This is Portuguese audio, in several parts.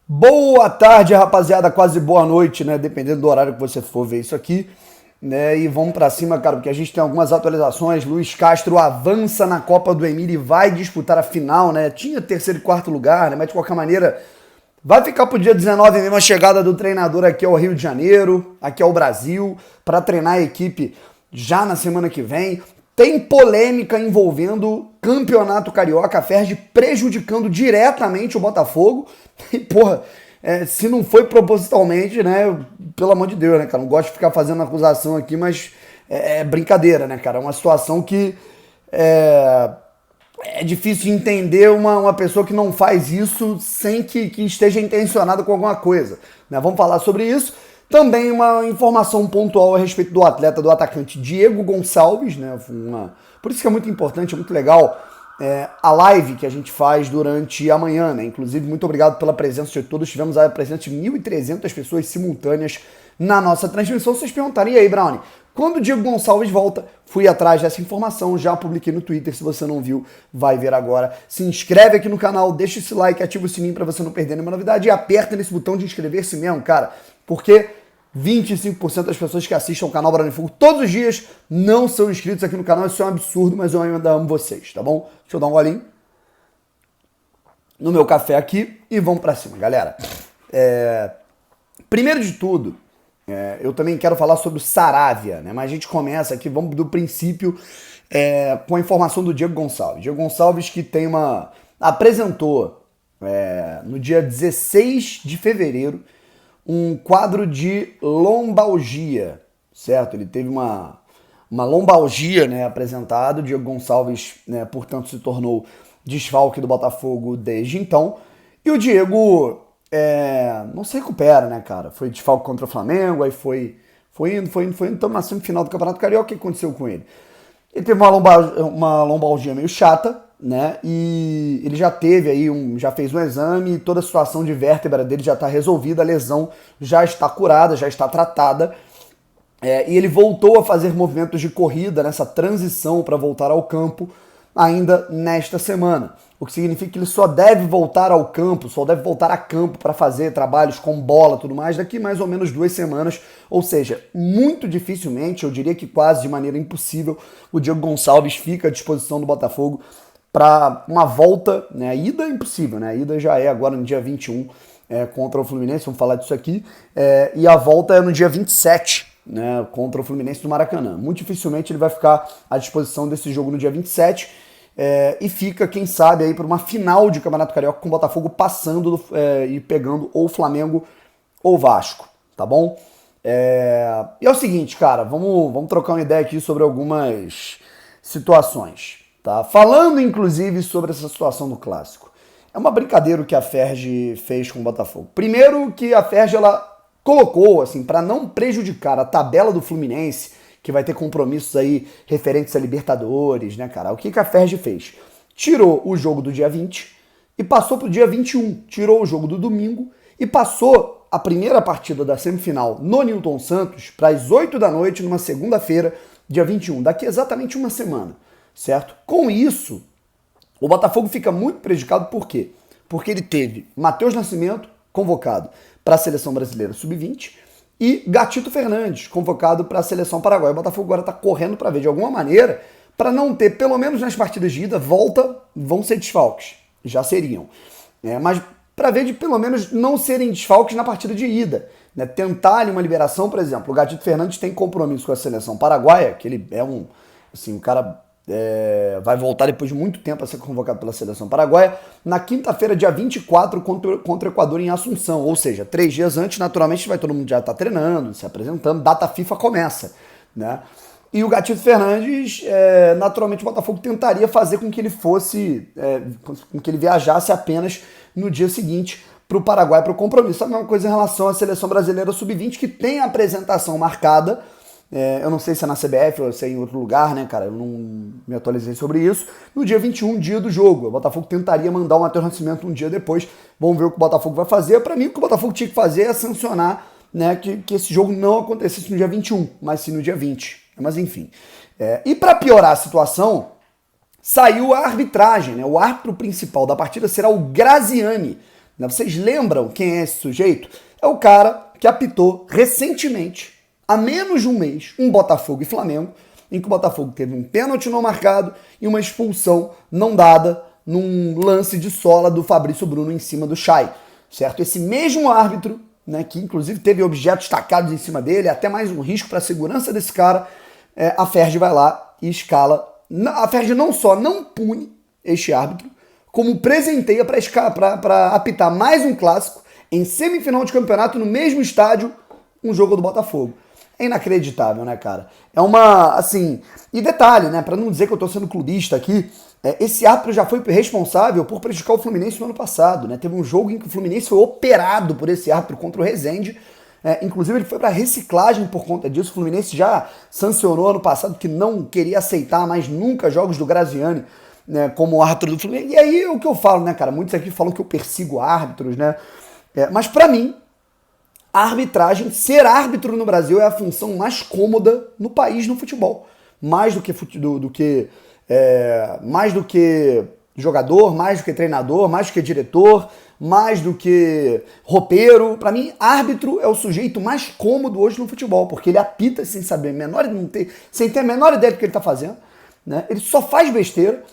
Boa tarde, rapaziada, quase boa noite, né? Dependendo do horário que você for ver isso aqui, né? E vamos pra cima, cara, porque a gente tem algumas atualizações. Luiz Castro avança na Copa do Emílio e vai disputar a final, né? Tinha terceiro e quarto lugar, né? Mas de qualquer maneira, vai ficar pro dia 19 mesmo a chegada do treinador aqui ao Rio de Janeiro, aqui ao Brasil, para treinar a equipe já na semana que vem. Tem polêmica envolvendo Campeonato Carioca, a Ferdi prejudicando diretamente o Botafogo. E, porra, se não foi propositalmente, né? Pelo amor de Deus, né, cara? Não gosto de ficar fazendo acusação aqui, mas é brincadeira, né, cara? É uma situação que é difícil entender uma pessoa que não faz isso sem que esteja intencionada com alguma coisa, né? Vamos falar sobre isso. Também uma informação pontual a respeito do atleta, do atacante Diego Gonçalves, né? Por isso que é muito importante, é muito legal a live que a gente faz durante a manhã, né? Inclusive, muito obrigado pela presença de todos. Tivemos a presença de 1.300 pessoas simultâneas na nossa transmissão. Vocês perguntaram, e aí, Brownie? Quando o Diego Gonçalves volta, fui atrás dessa informação, já publiquei no Twitter, se você não viu, vai ver agora. Se inscreve aqui no canal, deixa esse like, ativa o sininho pra você não perder nenhuma novidade e aperta nesse botão de inscrever-se mesmo, cara, porque 25% das pessoas que assistem ao canal Brownie Fogo todos os dias não são inscritos aqui no canal, isso é um absurdo, mas eu ainda amo vocês, tá bom? Deixa eu dar um golinho no meu café aqui e vamos pra cima, galera. Primeiro de tudo, eu também quero falar sobre o Saravia, né? Mas a gente começa aqui, vamos do princípio, com a informação do Diego Gonçalves. Diego Gonçalves que apresentou no dia 16 de fevereiro um quadro de lombalgia, certo? Ele teve uma lombalgia, né, apresentado. Diego Gonçalves, né, portanto, se tornou desfalque do Botafogo desde então. E o Diego não se recupera, né, cara? Foi desfalque contra o Flamengo, aí foi indo, então na semifinal do Campeonato Carioca, o que aconteceu com ele? Ele teve uma lombalgia meio chata, né? E ele já teve aí já fez um exame, toda a situação de vértebra dele já está resolvida, a lesão já está curada, já está tratada. E ele voltou a fazer movimentos de corrida nessa transição para voltar ao campo ainda nesta semana. O que significa que ele só deve voltar ao campo, só deve voltar a campo para fazer trabalhos com bola e tudo mais daqui mais ou menos 2 semanas. Ou seja, muito dificilmente, eu diria que quase de maneira impossível, o Diego Gonçalves fica à disposição do Botafogo para uma volta, né? A ida é impossível, né? A ida já é agora no dia 21 contra o Fluminense, vamos falar disso aqui, e a volta é no dia 27, né, contra o Fluminense do Maracanã. Muito dificilmente ele vai ficar à disposição desse jogo no dia 27, e fica, quem sabe, aí para uma final de Campeonato Carioca com o Botafogo passando e pegando ou o Flamengo ou o Vasco, tá bom? E é o seguinte, cara, vamos trocar uma ideia aqui sobre algumas situações. Tá? Falando, inclusive, sobre essa situação do Clássico. É uma brincadeira o que a Ferdi fez com o Botafogo. Primeiro que a Ferdi, ela colocou, assim, para não prejudicar a tabela do Fluminense, que vai ter compromissos aí referentes a Libertadores, né, cara? O que a Ferdi fez? Tirou o jogo do dia 20 e passou pro dia 21. Tirou o jogo do domingo e passou a primeira partida da semifinal no Newton Santos para as 8 da noite, numa segunda-feira, dia 21. Daqui exatamente uma semana. Certo? Com isso, o Botafogo fica muito prejudicado, por quê? Porque ele teve Matheus Nascimento convocado para a Seleção Brasileira Sub-20 e Gatito Fernandes convocado para a Seleção Paraguaia. O Botafogo agora está correndo para ver de alguma maneira, para não ter, pelo menos nas partidas de ida, vão ser desfalques, já seriam. Mas para ver de pelo menos não serem desfalques na partida de ida. Né? Tentar ali uma liberação, por exemplo, o Gatito Fernandes tem compromisso com a Seleção Paraguaia, que ele é um cara... vai voltar depois de muito tempo a ser convocado pela Seleção Paraguaia, na quinta-feira, dia 24, contra o Equador em Assunção, ou seja, 3 dias antes, naturalmente, todo mundo já estar treinando, se apresentando, data FIFA começa, né? E o Gatito Fernandes, naturalmente, o Botafogo tentaria fazer com que ele com que ele viajasse apenas no dia seguinte para o Paraguai para o compromisso. A mesma coisa em relação à Seleção Brasileira Sub-20, que tem a apresentação marcada. Eu não sei se é na CBF ou se é em outro lugar, né, cara? Eu não me atualizei sobre isso. No dia 21, dia do jogo. O Botafogo tentaria mandar o Matheus Nascimento um dia depois. Vamos ver o que o Botafogo vai fazer. Para mim, o que o Botafogo tinha que fazer é sancionar, né, que esse jogo não acontecesse no dia 21, mas sim no dia 20. Mas enfim. E para piorar a situação, saiu a arbitragem, né? O árbitro principal da partida será o Graziani, Né? Vocês lembram quem é esse sujeito? É o cara que apitou recentemente, há menos de um mês, um Botafogo e Flamengo, em que o Botafogo teve um pênalti não marcado e uma expulsão não dada num lance de sola do Fabrício Bruno em cima do Chay, certo? Esse mesmo árbitro, né, que inclusive teve objetos tacados em cima dele, até mais um risco para a segurança desse cara, a Ferdi vai lá e escala. A Ferdi não só não pune este árbitro, como presenteia para apitar mais um clássico em semifinal de campeonato no mesmo estádio, um jogo do Botafogo. É inacreditável, né, cara? É uma, assim... E detalhe, né, pra não dizer que eu tô sendo clubista aqui, esse árbitro já foi responsável por prejudicar o Fluminense no ano passado, né? Teve um jogo em que o Fluminense foi operado por esse árbitro contra o Rezende. Inclusive, ele foi pra reciclagem por conta disso. O Fluminense já sancionou ano passado que não queria aceitar mais nunca jogos do Graziani, né, como árbitro do Fluminense. E aí, o que eu falo, né, cara? Muitos aqui falam que eu persigo árbitros, né? Mas pra mim, a arbitragem, ser árbitro no Brasil é a função mais cômoda no país no futebol. Mais do que jogador, mais do que treinador, mais do que diretor, mais do que roupeiro. Para mim, árbitro é o sujeito mais cômodo hoje no futebol, porque ele apita sem saber sem ter a menor ideia do que ele está fazendo, né? Ele só faz besteira.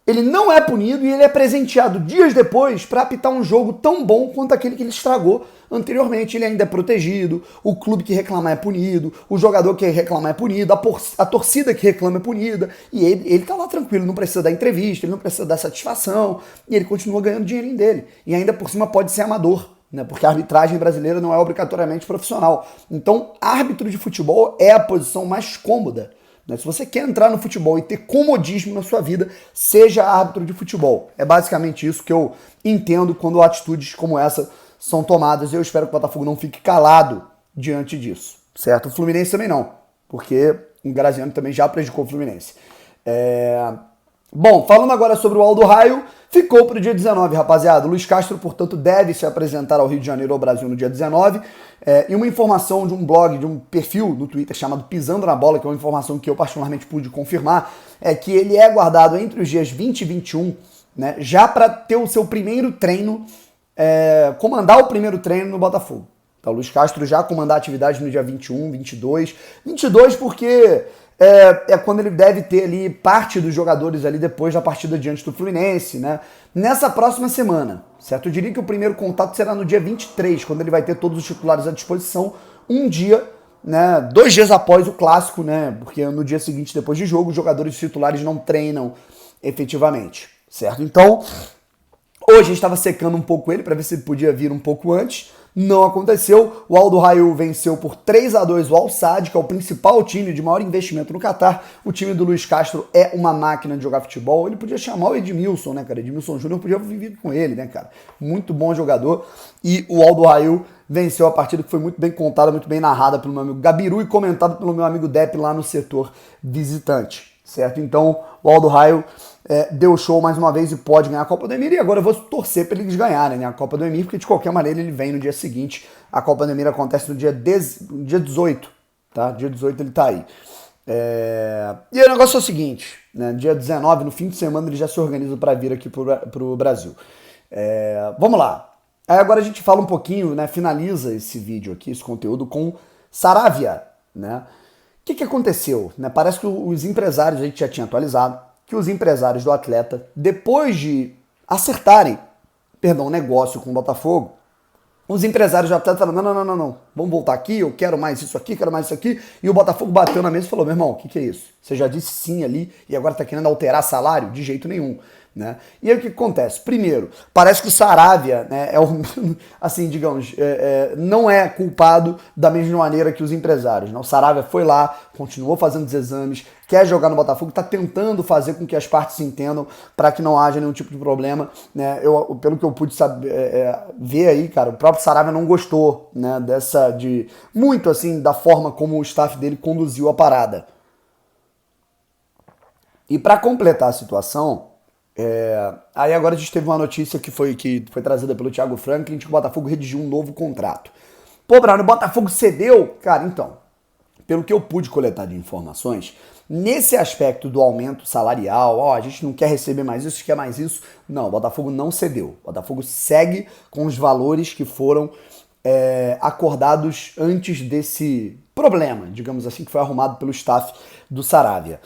Ele não é punido e ele é presenteado dias depois para apitar um jogo tão bom quanto aquele que ele estragou anteriormente. Ele ainda é protegido, o clube que reclamar é punido, o jogador que reclamar é punido, a torcida que reclama é punida, e ele tá lá tranquilo, não precisa dar entrevista, ele não precisa dar satisfação, e ele continua ganhando dinheirinho dele. E ainda por cima pode ser amador, né? Porque a arbitragem brasileira não é obrigatoriamente profissional. Então, árbitro de futebol é a posição mais cômoda. Se você quer entrar no futebol e ter comodismo na sua vida, seja árbitro de futebol. É basicamente isso que eu entendo quando atitudes como essa são tomadas. E eu espero que o Botafogo não fique calado diante disso, certo? O Fluminense também não, porque o Graziano também já prejudicou o Fluminense. Bom, falando agora sobre o Aldo Raio, ficou para o dia 19, rapaziada. O Luiz Castro, portanto, deve se apresentar ao Rio de Janeiro, ao Brasil, no dia 19. E uma informação de um blog, de um perfil no Twitter chamado Pisando na Bola, que é uma informação que eu particularmente pude confirmar, é que ele é guardado entre os dias 20 e 21, né, já para ter o seu primeiro treino, comandar o primeiro treino no Botafogo. Então, o Luiz Castro já comandar a atividade no dia 21, 22. 22 porque... É quando ele deve ter ali parte dos jogadores ali depois da partida diante do Fluminense, né? Nessa próxima semana, certo? Eu diria que o primeiro contato será no dia 23, quando ele vai ter todos os titulares à disposição, um dia, né? 2 dias após o clássico, né? Porque no dia seguinte, depois de jogo, os jogadores titulares não treinam efetivamente, certo? Então, hoje a gente estava secando um pouco ele para ver se ele podia vir um pouco antes. Não aconteceu. O Aldo Raio venceu por 3-2 o Al Sadd, que é o principal time de maior investimento no Catar. O time do Luiz Castro é uma máquina de jogar futebol. Ele podia chamar o Edmilson, né, cara? Edmilson Júnior podia viver com ele, né, cara? Muito bom jogador. E o Aldo Raio venceu a partida, que foi muito bem contada, muito bem narrada pelo meu amigo Gabiru e comentada pelo meu amigo Depp lá no setor visitante, certo? Então, o Aldo Raio deu show mais uma vez e pode ganhar a Copa do Emir. E agora eu vou torcer para eles ganharem, né, a Copa do Emir, porque de qualquer maneira ele vem no dia seguinte. A Copa do Emir acontece no dia 18, tá? Dia 18 ele tá aí. E o negócio é o seguinte, né? Dia 19, no fim de semana, ele já se organiza para vir aqui pro Brasil. Vamos lá. Aí agora a gente fala um pouquinho, né? Finaliza esse vídeo aqui, esse conteúdo, com Saravia, né? O que aconteceu? Né? Parece que os empresários, a gente já tinha atualizado, que os empresários do atleta, depois de acertarem, o negócio com o Botafogo, os empresários do atleta falaram, não, vamos voltar aqui, eu quero mais isso aqui, quero mais isso aqui, e o Botafogo bateu na mesa e falou, meu irmão, o que é isso? Você já disse sim ali e agora tá querendo alterar salário? De jeito nenhum. Né? E aí o que acontece? Primeiro, parece que o Saravia, né, assim, digamos, não é culpado da mesma maneira que os empresários. Né? O Saravia foi lá, continuou fazendo os exames, quer jogar no Botafogo, está tentando fazer com que as partes se entendam para que não haja nenhum tipo de problema. Né? Pelo que eu pude ver aí, cara, o próprio Saravia não gostou, né, muito assim da forma como o staff dele conduziu a parada. E para completar a situação, aí agora a gente teve uma notícia que foi trazida pelo Thiago Franklin, de que o Botafogo redigiu um novo contrato. Pô, Bruno, o Botafogo cedeu? Cara, então, pelo que eu pude coletar de informações, Nesse aspecto do aumento salarial, ó, a gente não quer receber mais isso, quer mais isso. Não, o Botafogo não cedeu. O Botafogo segue com os valores que foram acordados antes desse problema, digamos assim, que foi arrumado pelo staff do Saravia.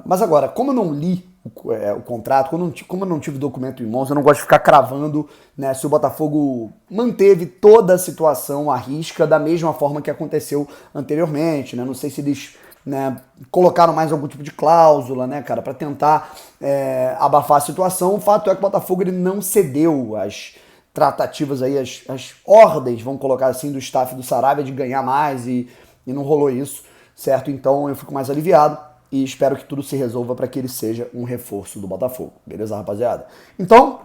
Mas agora, como eu não li o contrato, como eu não tive documento em mãos, eu não gosto de ficar cravando, né, se o Botafogo manteve toda a situação à risca da mesma forma que aconteceu anteriormente, né? Não sei se eles, né, colocaram mais algum tipo de cláusula, né, cara, para tentar abafar a situação. O fato é que o Botafogo ele não cedeu as tratativas aí, as ordens, vamos colocar assim, do staff do Saravia de ganhar mais e não rolou isso, certo? Então eu fico mais aliviado e espero que tudo se resolva para que ele seja um reforço do Botafogo, beleza, rapaziada? Então,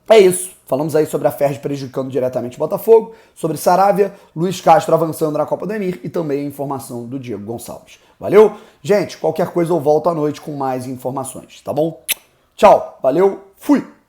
é isso. Falamos aí sobre a Ferdi prejudicando diretamente o Botafogo, sobre Saravia, Luiz Castro avançando na Copa do Emir e também a informação do Diego Gonçalves. Valeu? Gente, qualquer coisa eu volto à noite com mais informações, tá bom? Tchau, valeu, fui!